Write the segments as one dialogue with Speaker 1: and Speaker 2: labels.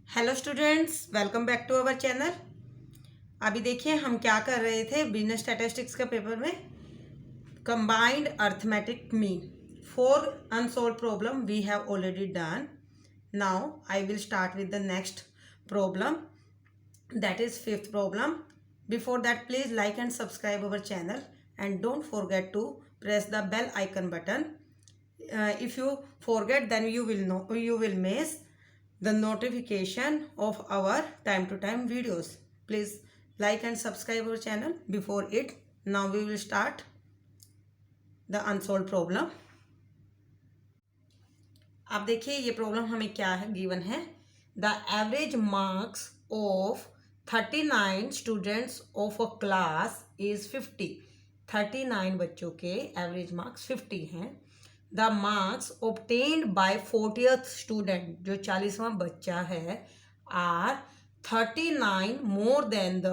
Speaker 1: Hello students, welcome back to our channel. अभी देखिए हम क्या कर रहे थे बिजनेस स्टैटिस्टिक्स के पेपर में। Combined arithmetic mean four unsolved problem we have already done. Now I will start with the next problem, that is fifth problem. Before that, please like and subscribe our channel and don't forget to press the bell icon button. If you forget, then you will miss the notification of our time to time videos. Please like and subscribe our channel before it. Now we will start the unsolved problem. अब देखिए ये problem हमें क्या है given है। The average marks of 39 students of a class is 50। 39 बच्चों के average marks 50 हैं। The marks obtained by 40th student, जो 40वां बच्चा है, are 39 more than the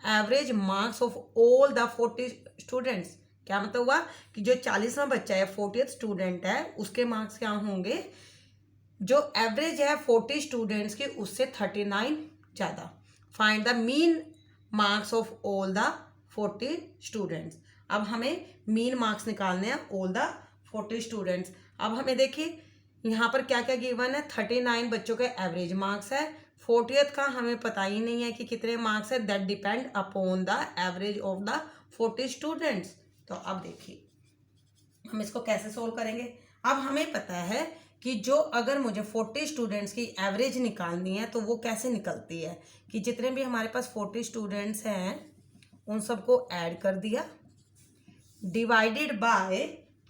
Speaker 1: average marks of all the 40 students. क्या मतलब हुआ कि जो 40वां बच्चा है, 40th स्टूडेंट है, उसके मार्क्स क्या होंगे, जो एवरेज है 40 स्टूडेंट्स के उससे 39 ज़्यादा। Find the mean marks of all the 40 students. अब हमें मीन मार्क्स निकालने हैं ऑल द 40 स्टूडेंट्स। अब हमें देखिए यहाँ पर क्या क्या गिवन है। 39 बच्चों के एवरेज मार्क्स है, 40th का हमें पता ही नहीं है कि कितने मार्क्स है। That depend upon the average of the 40 students. तो अब देखिए हम इसको कैसे सोल्व करेंगे। अब हमें पता है कि जो अगर मुझे 40 स्टूडेंट्स की एवरेज निकालनी है तो वो कैसे निकलती है कि जितने भी हमारे पास 40 स्टूडेंट्स हैं उन सबको ऐड कर दिया डिवाइडेड बाय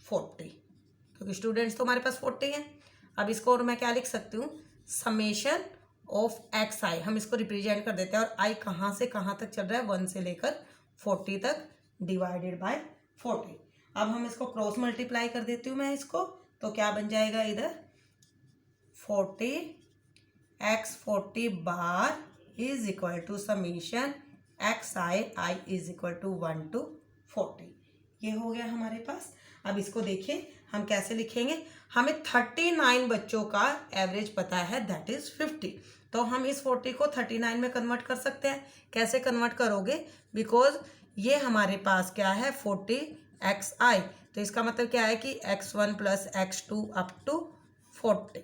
Speaker 1: 40, क्योंकि स्टूडेंट्स तो हमारे पास 40 हैं। अब इसको और मैं क्या लिख सकती हूँ, समेशन ऑफ एक्स आई। हम इसको रिप्रेजेंट कर देते हैं और आई कहाँ से कहाँ तक चल रहा है, 1 से लेकर 40 तक, डिवाइडेड बाय 40। अब हम इसको क्रॉस मल्टीप्लाई कर देती हूँ मैं इसको, तो क्या बन जाएगा इधर 40 x 40 bar is equal to summation x i is equal to 1 to 40। ये हो गया हमारे पास। अब इसको देखिए हम कैसे लिखेंगे। हमें 39 बच्चों का एवरेज पता है, दैट इज 50। तो हम इस 40 को 39 में कन्वर्ट कर सकते हैं। कैसे कन्वर्ट करोगे, बिकॉज ये हमारे पास क्या है 40 एक्स आई, तो इसका मतलब क्या है कि x1 plus x2 up to 40।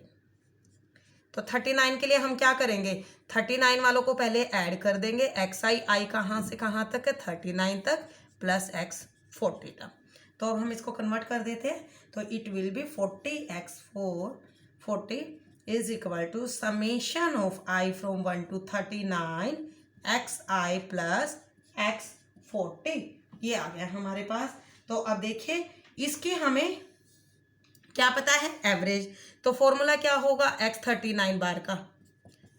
Speaker 1: तो 39 के लिए हम क्या करेंगे, 39 वालों को पहले ऐड कर देंगे। एक्स आई कहाँ से कहाँ तक है, 39 तक प्लस एक्स 40 तक। तो अब हम इसको कन्वर्ट कर देते हैं, तो it will be 40 x 40 is equal to summation of i from 1 to 39 x i plus x 40। ये आ गया हमारे पास। तो अब देखिए इसके हमें क्या पता है, एवरेज। तो फॉर्मूला क्या होगा, एक्स 39 बार का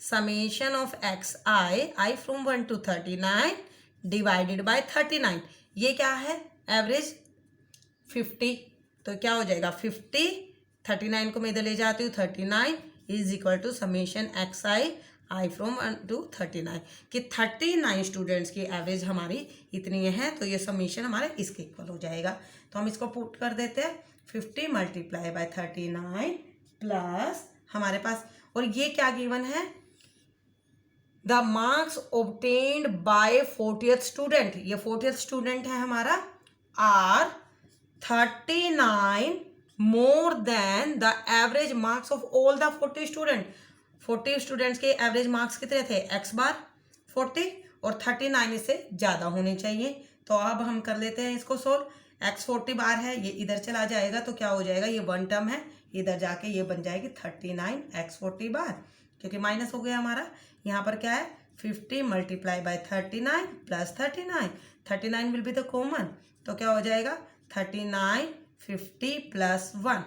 Speaker 1: summation of x i from 1 to 39 divided by 39। ये क्या है, एवरेज 50। तो क्या हो जाएगा 50, 39 को मैं इधर ले जाती हूँ, 39 is equal to summation x i from 1 to 39, कि 39 स्टूडेंट्स की एवरेज हमारी इतनी है। तो ये समीशन हमारे इसके इक्वल हो जाएगा। तो हम इसको पुट कर देते हैं, 50 मल्टीप्लाई बाय 39 प्लस हमारे पास, और ये क्या गिवन है, the marks obtained by 40th student. ये 40th स्टूडेंट है हमारा, are 39 more than the average marks of all the 40 student. 40 students के एवरेज मार्क्स कितने थे, एक्स बार 40, और 39 इससे ज़्यादा होने चाहिए। तो अब हम कर लेते हैं इसको सोल्व। एक्स 40 बार है, ये इधर चला जाएगा तो क्या हो जाएगा, ये 1 टर्म है, इधर जाके ये बन जाएगी 39 एक्स 40 बार, क्योंकि माइनस हो गया हमारा। यहाँ पर क्या है 50 multiply by 39 plus 39 will be the common, तो क्या हो जाएगा 39 50 प्लस 1।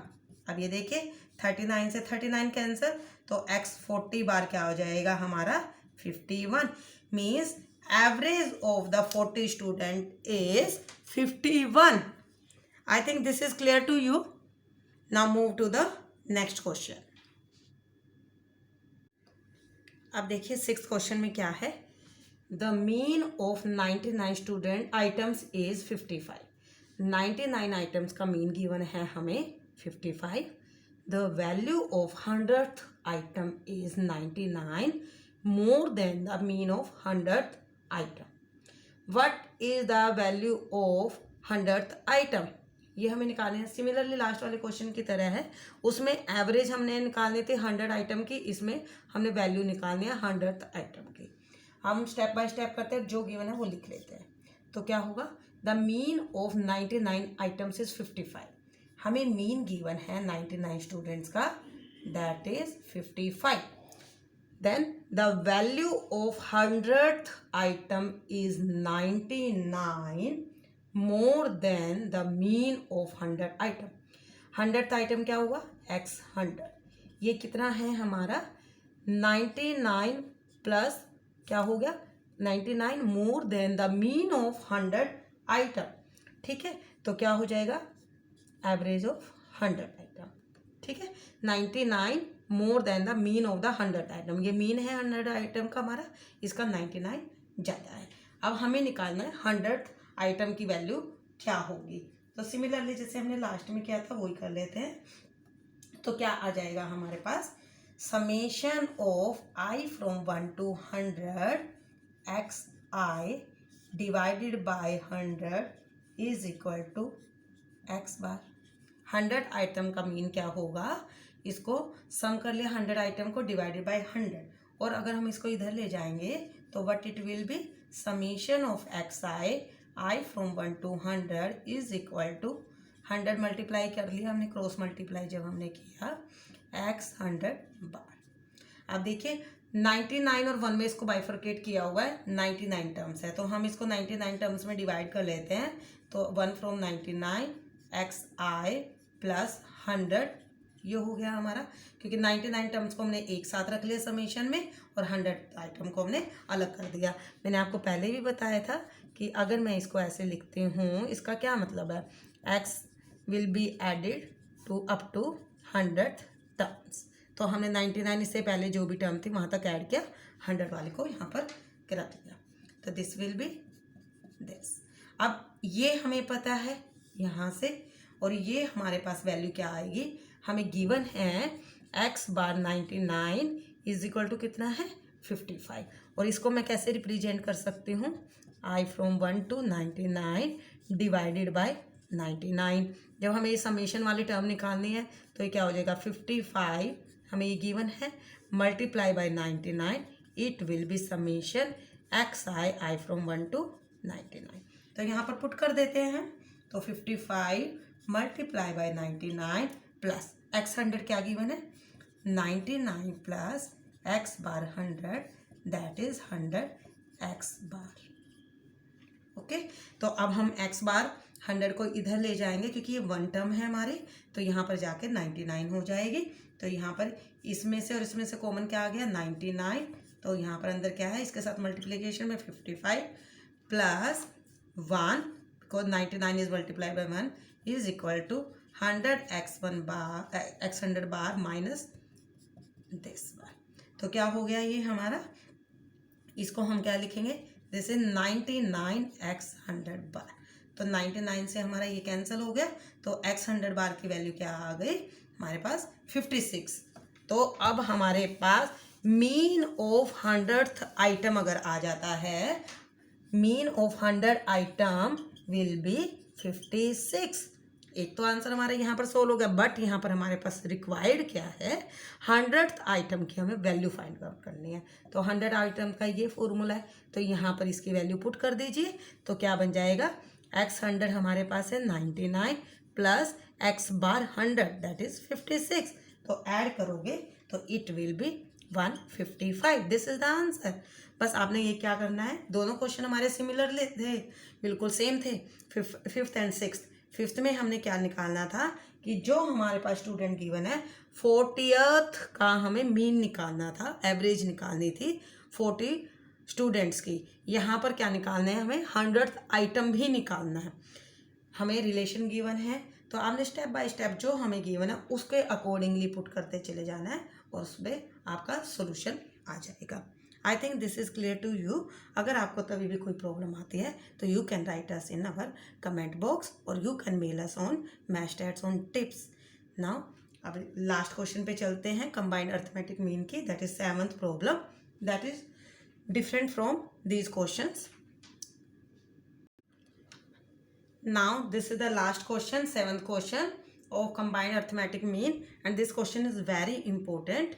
Speaker 1: अब ये देखिए 39 से 39 कैंसिल, तो एक्स 40 बार क्या हो जाएगा हमारा 51। Means average of the 40 student is 51। I think this is clear to you. Now move to the next question. अब देखिए 6th क्वेश्चन में क्या है, the mean of 99 student items is 55। 99 items का मीन गिवन है हमें 55। the value of 100th item is 99 more than the mean of 100th item. What is the value of 100th item? ये हमें निकालने हैं. सिमिलरली लास्ट वाले question की तरह है, उसमें एवरेज हमने निकालने थे 100 आइटम की, इसमें हमने वैल्यू निकालनी है 100th आइटम की. हम स्टेप बाय स्टेप करते हैं, जो गिवन है वो लिख लेते हैं. तो क्या होगा, the mean of 99 items is 55. हमें मीन गिवन है 99 स्टूडेंट्स का, that is 55. Then the value of 100th item is 99 more than the mean of 100 item. 100th item क्या हुआ, x 100. ये कितना है हमारा, 99 प्लस क्या हो गया, 99 more than the mean of 100 item. ठीक है, तो क्या हो जाएगा, एवरेज ऑफ 100 आइटम. ठीक है, 99 more than the mean of the 100 item. ये मीन है 100 आइटम का हमारा, इसका 99 ज़्यादा है. अब हमें निकालना है 100th आइटम की वैल्यू क्या होगी. तो सिमिलरली जैसे हमने लास्ट में किया था वही कर लेते हैं. तो क्या आ जाएगा हमारे पास, summation of i from 1 to 100 xi divided by 100 is equal to x bar. 100 item का मीन क्या होगा, इसको सम कर लिया 100 आइटम को डिवाइडेड बाय 100, और अगर हम इसको इधर ले जाएंगे तो what it will be, summation of xi i from 1 to 100 is equal to 100 multiply कर लिया हमने, क्रॉस मल्टीप्लाई जब हमने किया, x 100 बार. अब देखिए 99 और 1 में इसको बाइफरकेट किया हुआ है, 99 टर्म्स है, तो हम इसको 99 टर्म्स में डिवाइड कर लेते हैं. तो 1 फ्रॉम 99 xi प्लस 100 ये हो गया हमारा, क्योंकि 99 टर्म्स को हमने एक साथ रख लिया समेशन में और 100 आइटम को हमने अलग कर दिया. मैंने आपको पहले भी बताया था कि अगर मैं इसको ऐसे लिखती हूँ, इसका क्या मतलब है, x will be added to up to 100th terms. तो हमने 99 इससे पहले जो भी टर्म थी वहाँ तक ऐड किया, 100 वाले को यहाँ पर रख दिया. तो दिस विल बी दिस. अब ये हमें पता है यहाँ से, और ये हमारे पास वैल्यू क्या आएगी, हमें गिवन है x bar 99 is equal to कितना है, 55. और इसको मैं कैसे रिप्रेजेंट कर सकती हूँ, i from 1 to 99 divided by 99. जब हमें ये समेशन वाली टर्म निकालनी है तो ये क्या हो जाएगा, 55 हमें ये गिवन है, multiply by 99, it will be summation xi i from 1 to 99. तो यहाँ पर पुट कर देते हैं, तो 55 मल्टीप्लाई बाय 99 प्लस x 100 क्या गिवन है, 99 plus x bar 100 that is 100 x bar. Okay, तो अब हम x बार 100 को इधर ले जाएंगे, क्योंकि ये 1 टर्म है हमारे, तो यहाँ पर जाके 99 हो जाएगी. तो यहाँ पर इसमें से और इसमें से कॉमन क्या आ गया, 99. तो यहाँ पर अंदर क्या है, इसके साथ मल्टीप्लिकेशन में 55 प्लस 1 को 99 is multiply by 1 is equal to 100 x 100 bar minus this bar. तो क्या हो गया ये हमारा, इसको हम क्या लिखेंगे, दिस इज 99 x 100 बार. तो 99 से हमारा ये कैंसिल हो गया, तो x 100 बार की वैल्यू क्या आ गई हमारे पास, 56. तो अब हमारे पास मीन ऑफ 100th आइटम अगर आ जाता है, mean of 100 item will be 56. एक तो आंसर हमारा यहाँ पर सोल्व हो गया, बट यहाँ पर हमारे पास रिक्वायर्ड क्या है, 100th आइटम की हमें वैल्यू फाइंड आउट करनी है. तो 100 आइटम का ये फॉर्मूला है, तो यहाँ पर इसकी वैल्यू पुट कर दीजिए. तो क्या बन जाएगा, x 100 हमारे पास है 99 plus x bar 100 that is 56. तो ऐड करोगे तो it will B 155. This is the answer. बस आपने ये क्या करना है, दोनों क्वेश्चन हमारे सिमिलर थे, बिल्कुल सेम थे, 5th एंड 6th. 5th में हमने क्या निकालना था कि जो हमारे पास स्टूडेंट गिवन है 40th का हमें मीन निकालना था, एवरेज निकालनी थी 40 स्टूडेंट्स की. यहाँ पर क्या निकालना है, हमें 100th आइटम भी निकालना है. हमें रिलेशन गिवन है, तो आपने स्टेप बाय स्टेप जो हमें गिवन है उसके अकॉर्डिंगली पुट करते चले जाना है, और उसमें आपका सोल्यूशन आ जाएगा. I think this is clear to you. अगर आपको तभी भी कोई प्रॉब्लम आती है तो you can write us in our comment box, और you can mail us on maths stats on tips. Now अब लास्ट क्वेश्चन पे चलते हैं, कंबाइंड अर्थमेटिक मीन की, that is 7th problem, that is different from these questions. Now this is the last question, 7th question of combined arithmetic mean, and this question is very important.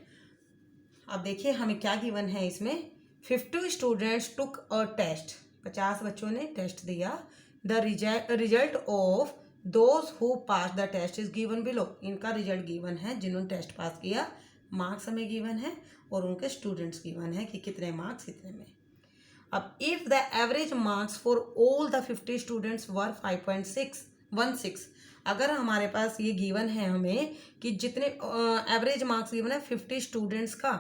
Speaker 1: अब देखिए हमें क्या given है इसमें, 50 students took a test, 50 बच्चों ने test दिया, the result of those who pass the test is given below, इनका रिजल्ट गिवन है जिन्होंने टेस्ट पास किया, मार्क्स हमें गिवन है और उनके स्टूडेंट्स गिवन है कि कितने मार्क्स कितने में। अब if the average marks for all the 50 students were 5.616, अगर हमारे पास ये गिवन है हमें कि जितने एवरेज मार्क्स गिवन है 50 स्टूडेंट्स का,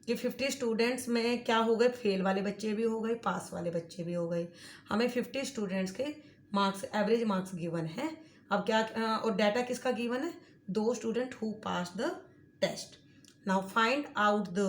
Speaker 1: कि 50 स्टूडेंट्स में क्या हो गए, फेल वाले बच्चे भी हो गए, पास वाले बच्चे भी हो गए, हमें 50 स्टूडेंट्स के मार्क्स एवरेज मार्क्स गिवन है। अब क्या और डाटा किसका गिवन है, 2 student who pass the test. Now find out the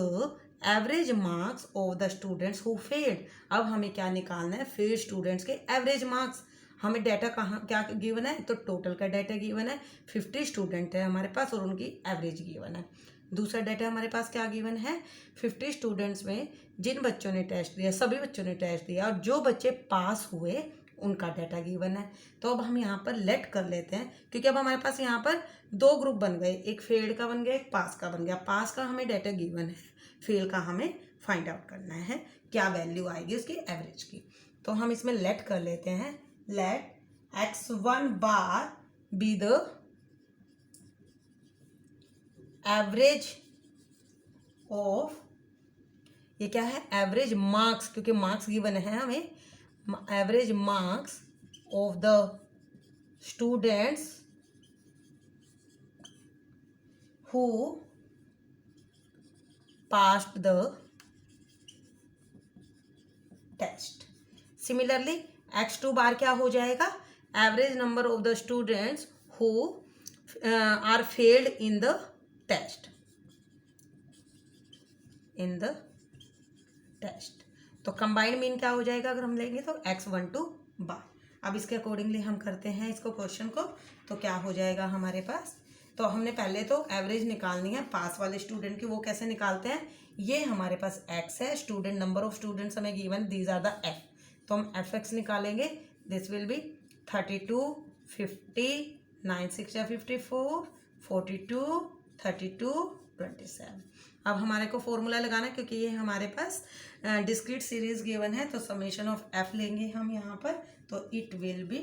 Speaker 1: average marks of the students who failed, अब हमें क्या निकालना है, फेल स्टूडेंट्स के एवरेज मार्क्स। हमें डाटा कहाँ क्या गिवन है, तो टोटल का डाटा गिवन है, 50 स्टूडेंट है हमारे पास और उनकी एवरेज गिवन है। दूसरा डाटा हमारे पास क्या गिवन है, 50 स्टूडेंट्स में जिन बच्चों ने टेस्ट दिया, सभी बच्चों ने टेस्ट दिया और जो बच्चे पास हुए उनका डाटा गिवन है। तो अब हम यहाँ पर लेट कर लेते हैं, क्योंकि अब हमारे पास यहाँ पर 2 ग्रुप बन गए, एक फेल्ड का बन गया, एक पास का बन गया। पास का हमें डाटा गिवन है, फेल का हमें फाइंड आउट करना है क्या वैल्यू आएगी उसकी एवरेज की। तो हम इसमें लेट कर लेते हैं, let x1 bar be the average of, ये क्या है, एवरेज मार्क्स, क्योंकि मार्क्स गिवन है हमें, average marks of the students who passed the test. Similarly, x2 bar क्या हो जाएगा, average number of the students who are failed in the test, in the test. तो कंबाइंड मीन क्या हो जाएगा अगर हम लेंगे तो x12 बार। अब इसके अकॉर्डिंगली हम करते हैं इसको क्वेश्चन को, तो क्या हो जाएगा हमारे पास, तो हमने पहले तो एवरेज निकालनी है पास वाले स्टूडेंट की, वो कैसे निकालते हैं, ये हमारे पास x है, स्टूडेंट नंबर ऑफ स्टूडेंट्स हमें given, these are the f, तो हम fx निकालेंगे, दिस विल बी 32 50 9 6 54 42 32 27। अब हमारे को फॉर्मूला लगाना है, क्योंकि ये हमारे पास डिस्क्रीट सीरीज गिवन है, तो समेशन ऑफ f लेंगे हम यहाँ पर, तो इट विल बी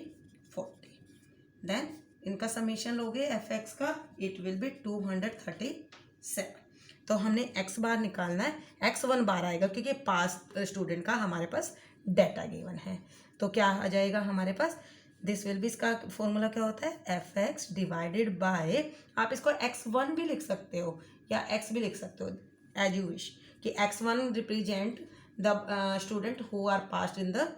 Speaker 1: 40, देन इनका समीशन लोगे fx का, इट विल बी 237। तो हमने x बार निकालना है, x1 बार आएगा क्योंकि पास स्टूडेंट का हमारे पास डाटा गिवन है। तो क्या आ जाएगा हमारे पास, दिस विल बी, इसका फॉर्मूला क्या होता है, fx डिवाइडेड बाय, आप इसको x1 भी लिख सकते हो या x भी लिख सकते हो एज यू विश, कि x1 represent the student who are passed in the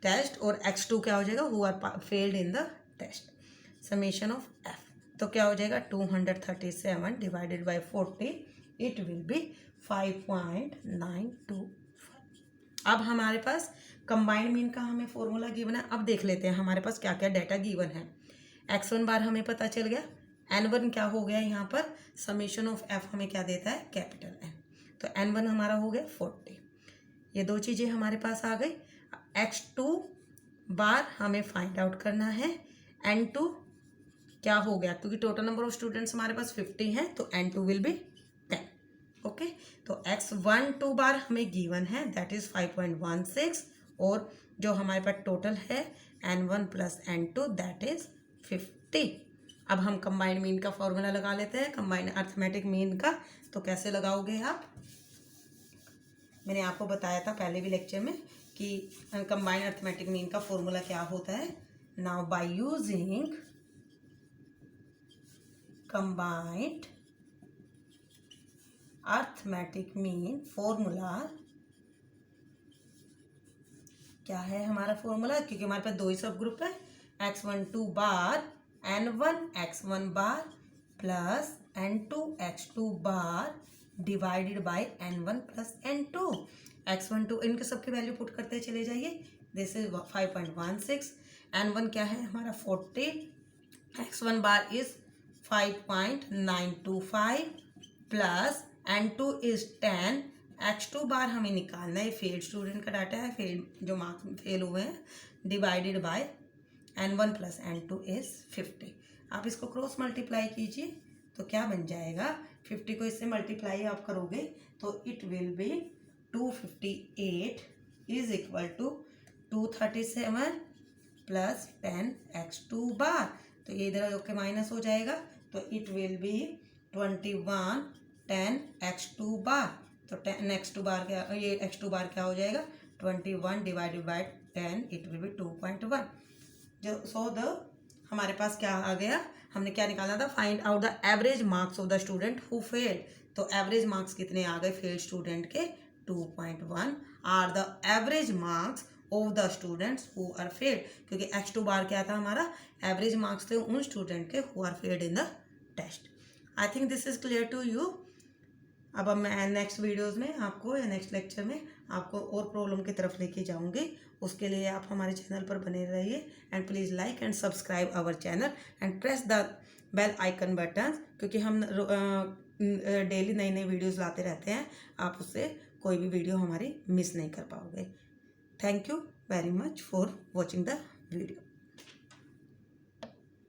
Speaker 1: test और x2 क्या हो जाएगा, who are failed in the test, summation of f। तो क्या हो जाएगा 237 divided by 40, it will be 5.925। अब हमारे पास कंबाइंड मीन का हमें फॉर्मूला गिवन है। अब देख लेते हैं हमारे पास क्या क्या डाटा गिवन है। x1 बार हमें पता चल गया, n1 क्या हो गया, यहाँ पर समेशन ऑफ f हमें क्या देता है, कैपिटल N, तो n1 हमारा हो गया 40, ये 2 चीज़ें हमारे पास आ गई। x2 बार हमें फाइंड आउट करना है, n2 क्या हो गया, क्योंकि टोटल नंबर ऑफ स्टूडेंट्स हमारे पास 50 हैं, तो n2 विल बी 10, ओके। तो x12 बार हमें गिवन है, दैट इज 5.16, और जो हमारे पास टोटल है n1 plus n2 that is 50। अब हम कंबाइंड मीन का फॉर्मूला लगा लेते हैं, कंबाइंड अर्थमेटिक मीन का। तो कैसे लगाओगे आप, मैंने आपको बताया था पहले भी लेक्चर में कि कंबाइंड अर्थमेटिक मीन का फॉर्मूला क्या होता है। Now by using combined arithmetic mean formula, क्या है हमारा फॉर्मूला, क्योंकि हमारे पास 2 ही सब ग्रुप है, x12 bar n1 x1 bar plus n2 x2 bar divided by n1 plus n2। x12 इनके सबकी वैल्यू पुट करते चले जाइए, दिस इज 5.16, n1 क्या है हमारा 40, x1 bar is 5.925 plus N2 is 10, x2 बार हमें निकालना है, फेल्ड स्टूडेंट का डाटा है, फेल जो मार्क्स फेल हुए हैं, divided by N1 plus N2 is 50। आप इसको क्रॉस मल्टीप्लाई कीजिए तो क्या बन जाएगा, 50 को इससे मल्टीप्लाई आप करोगे तो it will be 258 is equal to 237 plus 10x2 bar. तो ये इधर होके माइनस हो जाएगा तो it will B 21 10x2 bar. तो 10x2 बार क्या, ये x2 बार क्या हो जाएगा, 21 divided by 10 it will B 2.1। जो सो द हमारे पास क्या आ गया, हमने क्या निकालना था, find out the average marks of the student who failed. तो एवरेज मार्क्स कितने आ गए फेल्ड स्टूडेंट के, 2.1 are the average marks of the students who are failed, क्योंकि x2 बार क्या था हमारा, एवरेज मार्क्स थे उन स्टूडेंट के who are failed in the test. I think this is clear to you. अब मैं नेक्स्ट वीडियोस में आपको या नेक्स्ट लेक्चर में आपको और प्रॉब्लम की तरफ लेके जाऊंगी। उसके लिए आप हमारे चैनल पर बने रहिए and please like and subscribe our channel and press the bell icon button, क्योंकि हम डेली नई नई वीडियोस लाते रहते हैं, आप उससे कोई भी वीडियो हमारी मिस नहीं कर पाओगे। Thank you very much for watching the video.